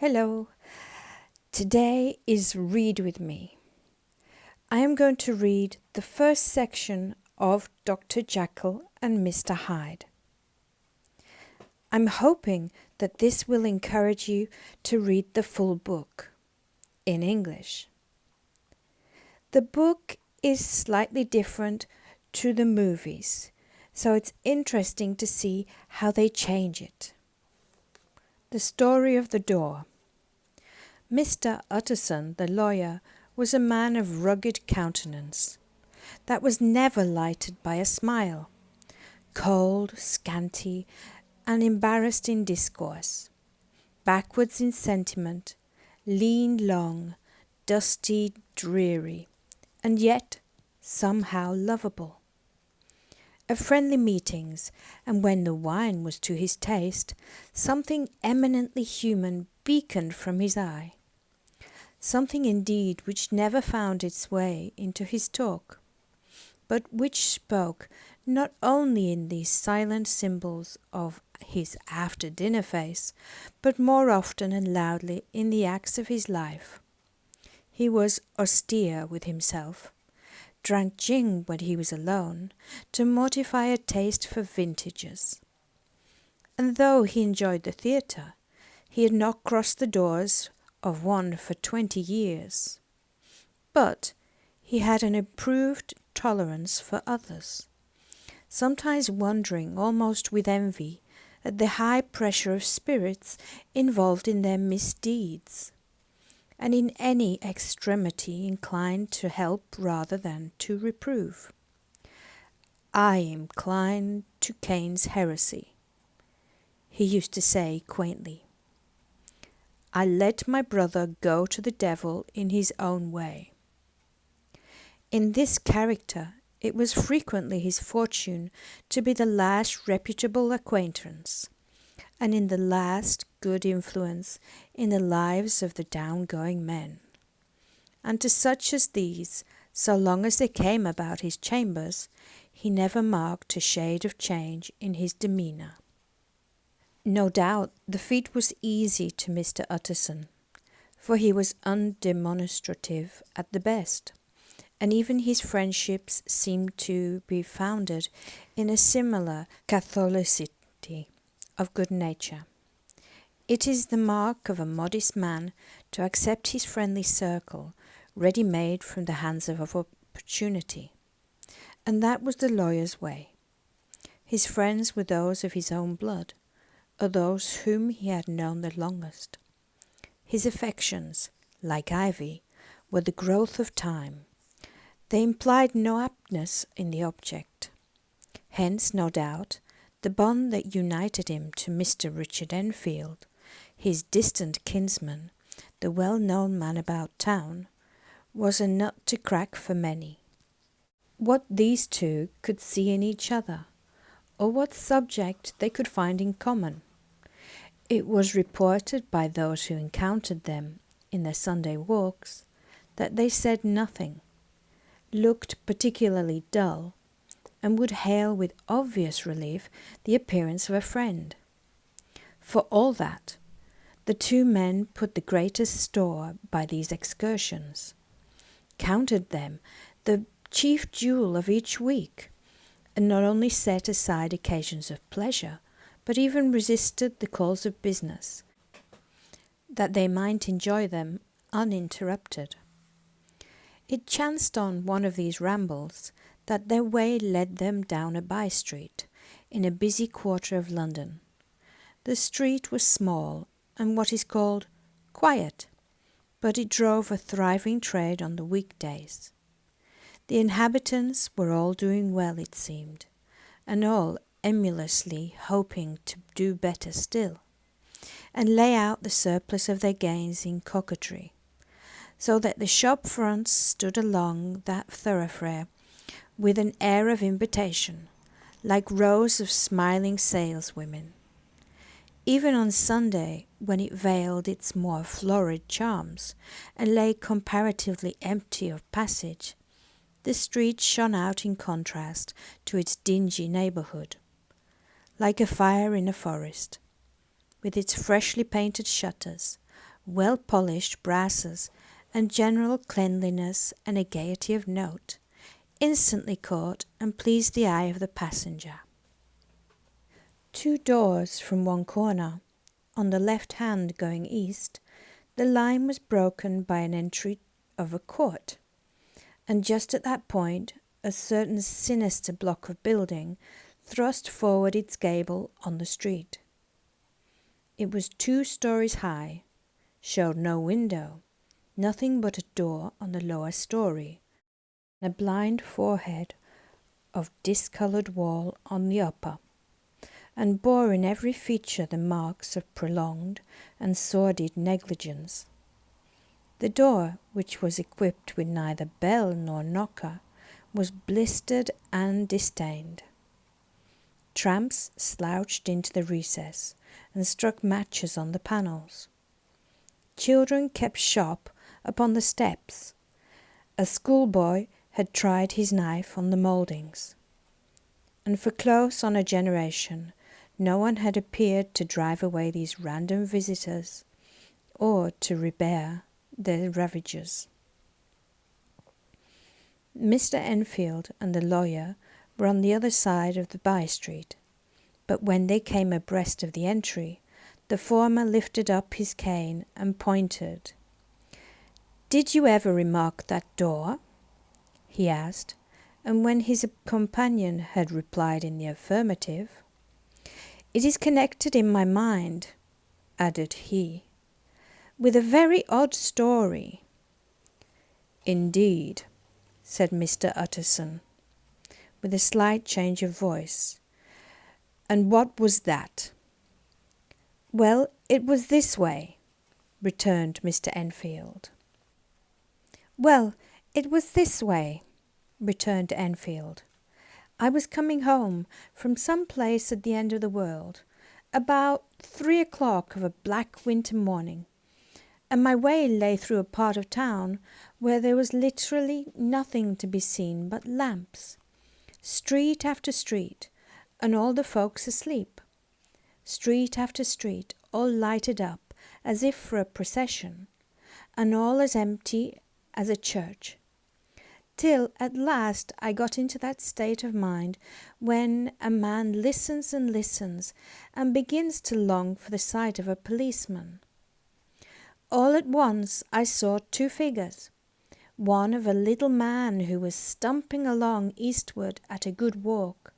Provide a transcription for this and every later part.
Hello, today is Read With Me. I am going to read the first section of Dr. Jekyll and Mr Hyde. I'm hoping that this will encourage you to read the full book in English. The book is slightly different to the movies, so it's interesting to see how they change it. The story of the door. Mr. Utterson, the lawyer, was a man of rugged countenance, that was never lighted by a smile, cold, scanty, and embarrassed in discourse, backwards in sentiment, lean, long, dusty, dreary, and yet somehow lovable. At friendly meetings, and when the wine was to his taste, something eminently human beaconed from his eye. Something indeed which never found its way into his talk, but which spoke not only in these silent symbols of his after-dinner face, but more often and loudly in the acts of his life. He was austere with himself, drank gin when he was alone, to mortify a taste for vintages. And though he enjoyed the theatre, he had not crossed the doors of one for 20 years. But he had an improved tolerance for others, sometimes wondering almost with envy at the high pressure of spirits involved in their misdeeds, and in any extremity inclined to help rather than to reprove. I incline to Cain's heresy, he used to say quaintly. I let my brother go to the devil in his own way. In this character, it was frequently his fortune to be the last reputable acquaintance, and in the last good influence in the lives of the down-going men. And to such as these, so long as they came about his chambers, he never marked a shade of change in his demeanour. No doubt the feat was easy to Mr. Utterson, for he was undemonstrative at the best, and even his friendships seemed to be founded in a similar catholicity of good nature. It is the mark of a modest man to accept his friendly circle, ready-made from the hands of opportunity, and that was the lawyer's way. His friends were those of his own blood, or those whom he had known the longest. His affections, like ivy, were the growth of time. They implied no aptness in the object. Hence, no doubt, the bond that united him to Mr. Richard Enfield, his distant kinsman, the well-known man about town, was a nut to crack for many. What these two could see in each other, or what subject they could find in common. It was reported by those who encountered them in their Sunday walks that they said nothing, looked particularly dull, and would hail with obvious relief the appearance of a friend. For all that, the two men put the greatest store by these excursions, counted them the chief jewel of each week, and not only set aside occasions of pleasure, but even resisted the calls of business, that they might enjoy them uninterrupted. It chanced on one of these rambles that their way led them down a by-street in a busy quarter of London. The street was small and what is called quiet, but it drove a thriving trade on the weekdays. The inhabitants were all doing well, it seemed, and all emulously hoping to do better still, and lay out the surplus of their gains in coquetry, so that the shop fronts stood along that thoroughfare with an air of invitation, like rows of smiling saleswomen. Even on Sunday, when it veiled its more florid charms, and lay comparatively empty of passage, the street shone out in contrast to its dingy neighbourhood, like a fire in a forest, with its freshly painted shutters, well-polished brasses, and general cleanliness and a gaiety of note, instantly caught and pleased the eye of the passenger. 2 doors from one corner, on the left hand going east, the line was broken by an entry of a court, and just at that point a certain sinister block of building thrust forward its gable on the street. It was 2 stories high, showed no window, nothing but a door on the lower story, and a blind forehead of discoloured wall on the upper, and bore in every feature the marks of prolonged and sordid negligence. The door, which was equipped with neither bell nor knocker, was blistered and disdained. Tramps slouched into the recess and struck matches on the panels. Children kept shop upon the steps. A schoolboy had tried his knife on the mouldings. And for close on a generation, no one had appeared to drive away these random visitors or to repair their ravages. Mr. Enfield and the lawyer were on the other side of the by-street, but when they came abreast of the entry, the former lifted up his cane and pointed. "Did you ever remark that door?" he asked, and when his companion had replied in the affirmative, "It is connected in my mind," added he, "with a very odd story." "Indeed," said Mr. Utterson, with a slight change of voice. "And what was that?" "Well, it was this way," returned Mr. Enfield. "Well, it was this way," returned Enfield. "I was coming home from some place at the end of the world, about 3 o'clock of a black winter morning, and my way lay through a part of town where there was literally nothing to be seen but lamps, street after street, and all the folks asleep. Street after street, all lighted up as if for a procession, and all as empty as a church, till at last I got into that state of mind when a man listens and listens and begins to long for the sight of a policeman. All at once I saw 2 figures, one of a little man who was stumping along eastward at a good walk,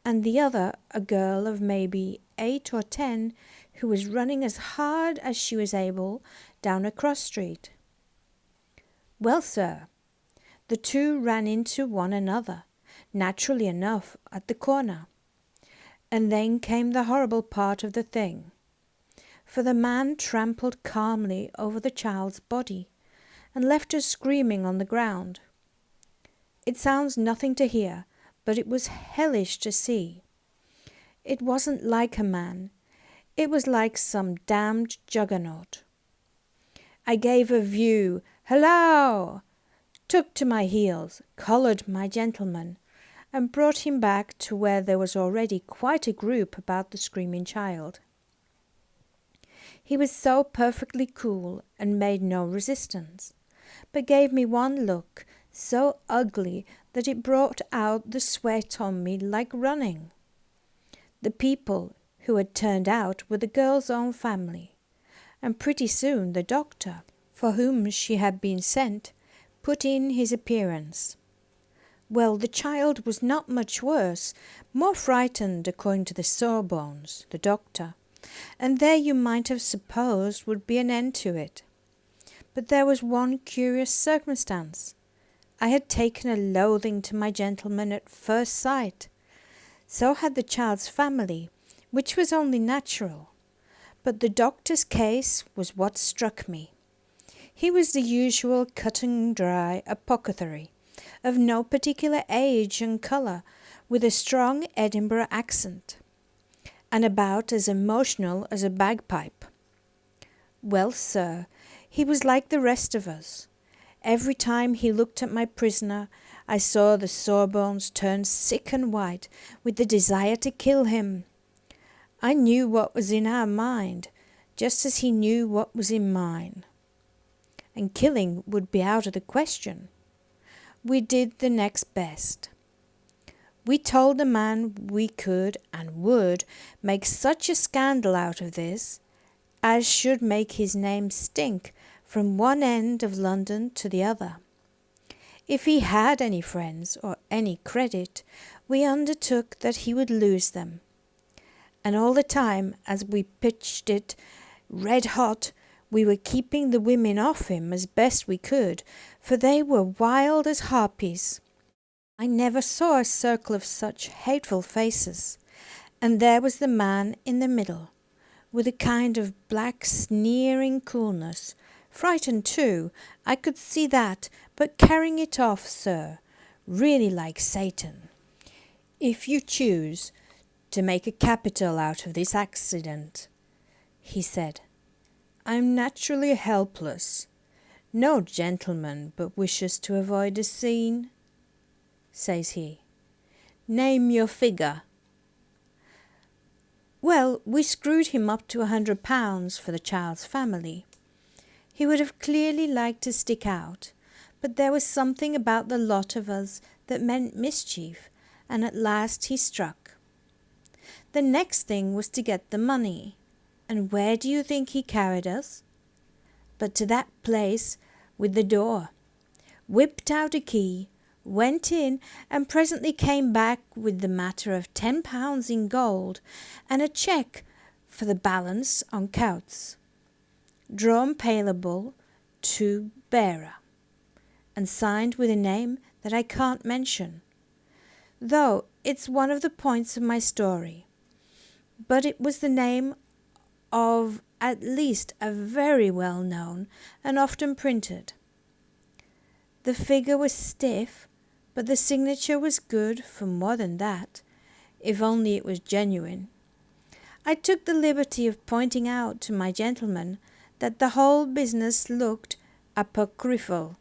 and the other a girl of maybe 8 or 10 who was running as hard as she was able down a cross street. Well, sir, the 2 ran into one another, naturally enough, at the corner. And then came the horrible part of the thing, for the man trampled calmly over the child's body and left her screaming on the ground. It sounds nothing to hear, but it was hellish to see. It wasn't like a man, it was like some damned juggernaut. I gave a view, hallo! Took to my heels, collared my gentleman, and brought him back to where there was already quite a group about the screaming child. He was so perfectly cool and made no resistance, but gave me one look so ugly that it brought out the sweat on me like running. The people who had turned out were the girl's own family, and pretty soon the doctor, for whom she had been sent, put in his appearance. Well, the child was not much worse, more frightened according to the sawbones, the doctor, and there you might have supposed would be an end to it. But there was one curious circumstance. I had taken a loathing to my gentleman at first sight. So had the child's family, which was only natural. But the doctor's case was what struck me. He was the usual cut-and-dry apothecary, of no particular age and colour, with a strong Edinburgh accent, and about as emotional as a bagpipe. Well, sir, he was like the rest of us. Every time he looked at my prisoner, I saw the sawbones turn sick and white with the desire to kill him. I knew what was in our mind, just as he knew what was in mine, and killing would be out of the question. We did the next best. We told the man we could and would make such a scandal out of this as should make his name stink from one end of London to the other. If he had any friends or any credit, we undertook that he would lose them. And all the time, as we pitched it red hot, we were keeping the women off him as best we could, for they were wild as harpies. I never saw a circle of such hateful faces, and there was the man in the middle, with a kind of black sneering coolness, frightened too, I could see that, but carrying it off, sir, really like Satan. If you choose to make a capital out of this accident, he said, I'm naturally helpless. No gentleman but wishes to avoid a scene, says he. Name your figure. Well, we screwed him up to £100 for the child's family. He would have clearly liked to stick out, but there was something about the lot of us that meant mischief, and at last he struck. The next thing was to get the money, and where do you think he carried us? But to that place with the door, whipped out a key, went in, and presently came back with the matter of £10 in gold and a cheque for the balance on Coutts, drawn payable to bearer, and signed with a name that I can't mention, though it's one of the points of my story. But it was the name of at least a very well-known and often printed. The figure was stiff, but the signature was good for more than that, if only it was genuine. I took the liberty of pointing out to my gentleman that the whole business looked apocryphal,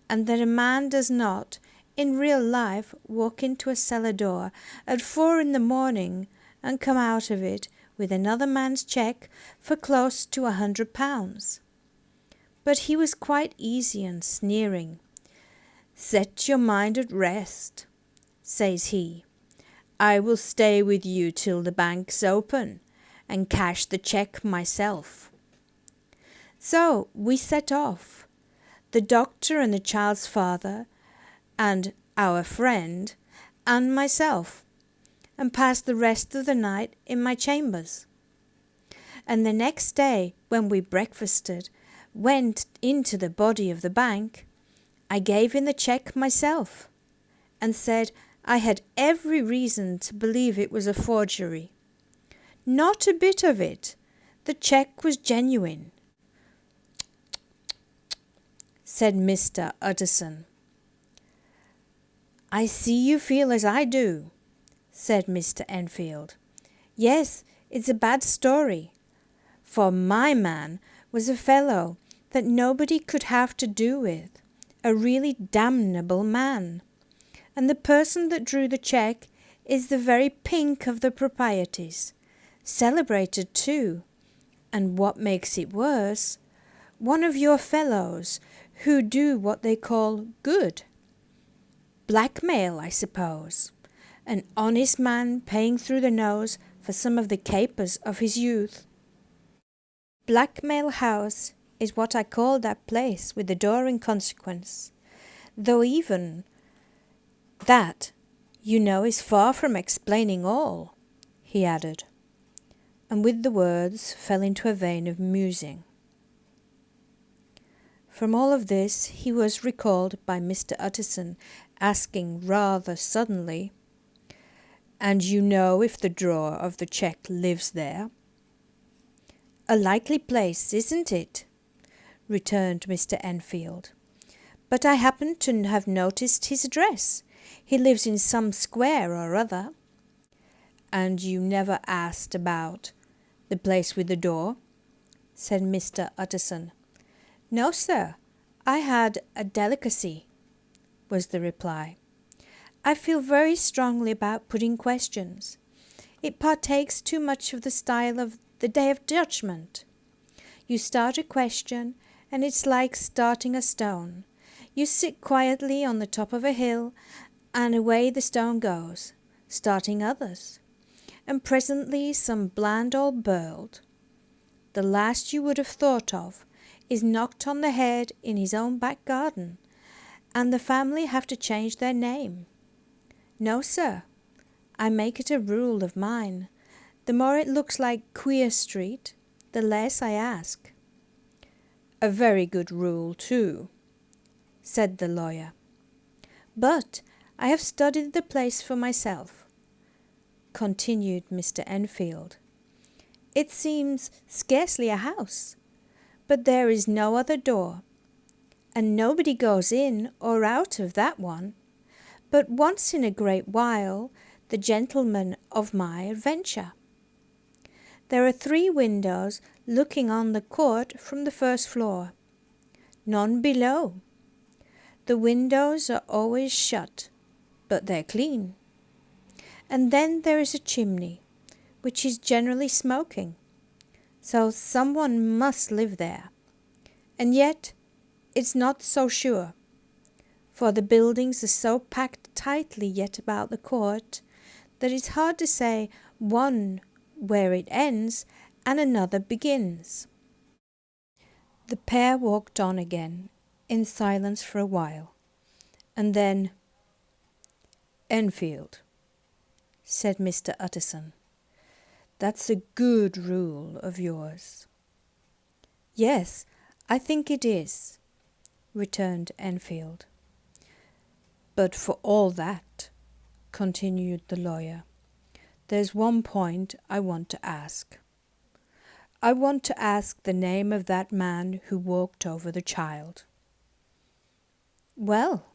and that a man does not, in real life, walk into a cellar door at 4 a.m. and come out of it with another man's cheque for close to £100. But he was quite easy and sneering. Set your mind at rest, says he. I will stay with you till the bank's open, and cash the cheque myself. So we set off, the doctor and the child's father, and our friend, and myself, and passed the rest of the night in my chambers. And the next day, when we breakfasted, went into the body of the bank, I gave in the cheque myself, and said I had every reason to believe it was a forgery. Not a bit of it. The cheque was genuine, said Mr. Utterson. I see you feel as I do, said Mr. Enfield. Yes, it's a bad story, for my man was a fellow that nobody could have to do with, a really damnable man, and the person that drew the cheque is the very pink of the proprieties, celebrated too, and what makes it worse, one of your fellows who do what they call good. Blackmail, I suppose, an honest man paying through the nose for some of the capers of his youth. Blackmail House is what I call that place with the door in consequence, though even that, you know, is far from explaining all, he added, and with the words fell into a vein of musing. From all of this he was recalled by Mr. Utterson asking rather suddenly, "And you know if the drawer of the cheque lives there?" "A likely place, isn't it?" returned Mr. Enfield. "But I happen to have noticed his address. He lives in some square or other." "And you never asked about the place with the door?" said Mr. Utterson. "No, sir. I had a delicacy," was the reply. "I feel very strongly about putting questions. It partakes too much of the style of the Day of Judgment. You start a question, and it's like starting a stone. You sit quietly on the top of a hill, and away the stone goes, starting others. And presently some bland old bird, the last you would have thought of, is knocked on the head in his own back garden, and the family have to change their name. No, sir, I make it a rule of mine. The more it looks like Queer Street, the less I ask. A very good rule, too, said the lawyer. But I have studied the place for myself, continued Mr. Enfield. It seems scarcely a house, but there is no other door, and nobody goes in or out of that one, but once in a great while the gentleman of my adventure. There are 3 windows looking on the court from the first floor, none below. The windows are always shut, but they're clean. And then there is a chimney, which is generally smoking, so someone must live there. And yet it's not so sure, for the buildings are so packed tightly yet about the court that it's hard to say one where it ends and another begins. The pair walked on again in silence for a while, and then, "Enfield," said Mr. Utterson, "that's a good rule of yours." "Yes, I think it is," returned Enfield. "But for all that," continued the lawyer, "there's one point I want to ask. I want to ask the name of that man who walked over the child." "Well,"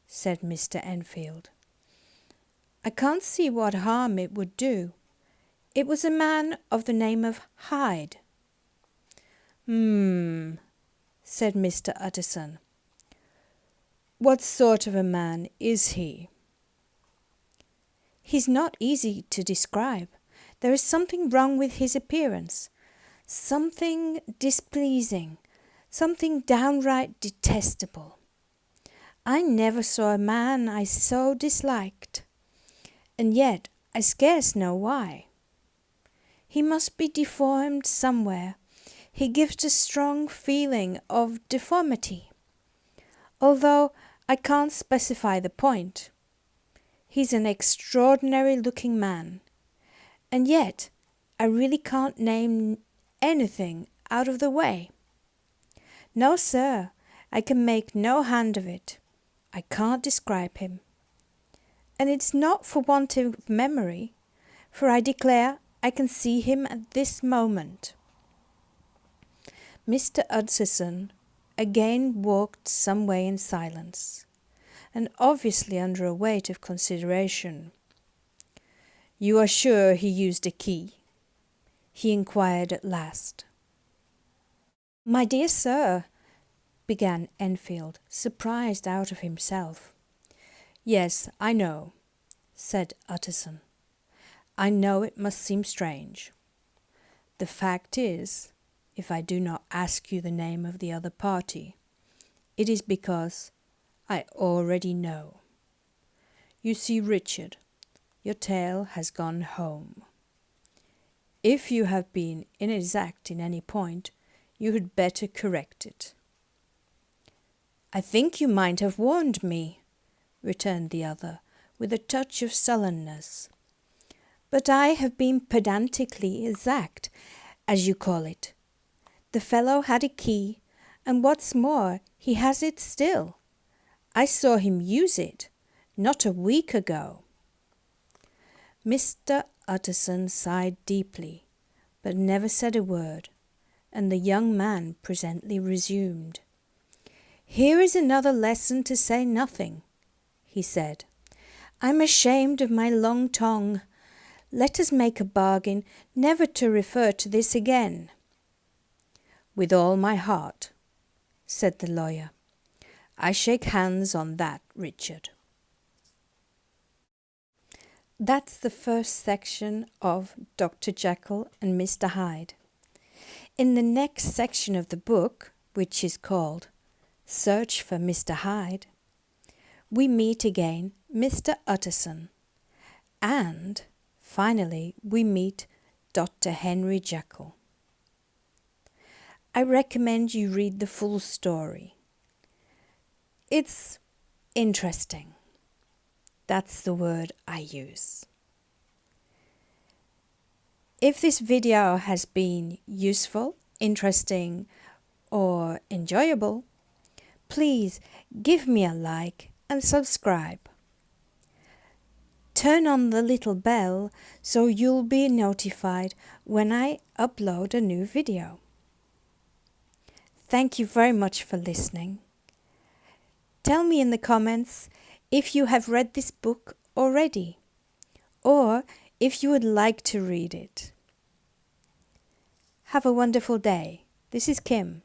said Mr. Enfield, "I can't see what harm it would do. It was a man of the name of Hyde." Said Mr. Utterson. "What sort of a man is he?" "He's not easy to describe. There is something wrong with his appearance, something displeasing, something downright detestable. I never saw a man I so disliked, and yet I scarce know why. He must be deformed somewhere. He gives a strong feeling of deformity, although I can't specify the point. He's an extraordinary looking man, and yet I really can't name anything out of the way. No, sir, I can make no hand of it. I can't describe him. And it's not for want of memory, for I declare I can see him at this moment." Mr. Utterson again walked some way in silence, and obviously under a weight of consideration. "You are sure he used a key?" he inquired at last. "My dear sir," began Enfield, surprised out of himself. "Yes, I know," said Utterson. "I know it must seem strange. The fact is, if I do not ask you the name of the other party, it is because I already know. You see, Richard, your tale has gone home. If you have been inexact in any point, you had better correct it." "I think you might have warned me," returned the other, with a touch of sullenness. "But I have been pedantically exact, as you call it. The fellow had a key, and what's more, he has it still. I saw him use it, not a week ago." Mr. Utterson sighed deeply, but never said a word, and the young man presently resumed. "Here is another lesson to say nothing," he said. "I'm ashamed of my long tongue. Let us make a bargain never to refer to this again." "With all my heart," said the lawyer. "I shake hands on that, Richard." That's the first section of Dr. Jekyll and Mr. Hyde. In the next section of the book, which is called Search for Mr. Hyde, we meet again Mr. Utterson, and finally we meet Dr. Henry Jekyll. I recommend you read the full story. It's interesting. That's the word I use. If this video has been useful, interesting, or enjoyable, please give me a like and subscribe. Turn on the little bell so you'll be notified when I upload a new video. Thank you very much for listening. Tell me in the comments if you have read this book already, or if you would like to read it. Have a wonderful day. This is Kim.